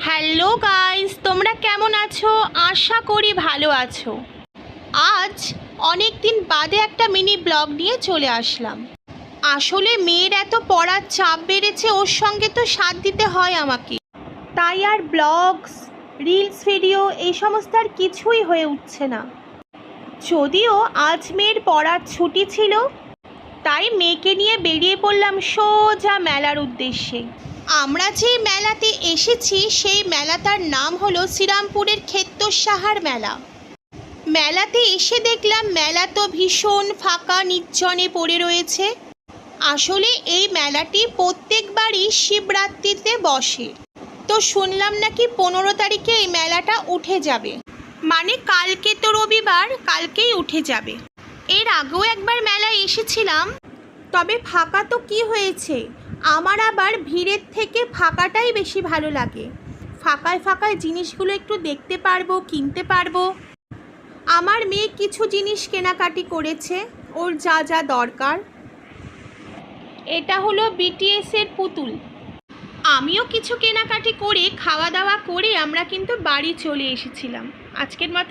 Hello guys, তোমরা কেমন আছো? আশা করি ভালো আছো। আজ অনেক দিন বাদে একটা মিনি ব্লগ নিয়ে চলে আসলাম। আসলে মেয়ের এত পড়ার চাপ বেড়েছে, ওর সঙ্গে তো সাথ দিতে হয় আমাকে। তাই আর ব্লগস, রিলস ভিডিও এই সমস্ত আর কিছুই হয়ে উঠছে না। যদিও আজ মেয়ের পড়ার ছুটি ছিল, তাই মেয়েকে নিয়ে বেরিয়ে পড়লাম সোজা মেলার উদ্দেশ্যে। আমরা যে মেলাতে এসেছি সেই মেলাটার নাম হলো শ্রীরামপুরের ক্ষেত্রসাহার মেলা। মেলাতে এসে দেখলাম মেলা তো ভীষণ ফাঁকা নির্জনে পড়ে রয়েছে। আসলে এই মেলাটি প্রত্যেকবারই শিবরাত্রিতে বসে। তো শুনলাম নাকি 15 তারিখে এই মেলাটা উঠে যাবে, মানে কালকে তো রবিবার, কালকেই উঠে যাবে। এর আগেও একবার মেলায় এসেছিলাম, তবে ফাঁকা তো কি হয়েছে, আমার আবার ভিড়ের থেকে ফাঁকাটাই বেশি ভালো লাগে। ফাঁকায় ফাঁকায় জিনিসগুলো একটু দেখতে পারবো, কিনতে পারবো। আমার মেয়ে কিছু জিনিস কেনাকাটি করেছে, ওর যা যা দরকার। এটা হলো বিটিএসের পুতুল। আমিও কিছু কেনাকাটি করে খাওয়া দাওয়া করে আমরা কিন্তু বাড়ি চলে এসেছিলাম। আজকের মতো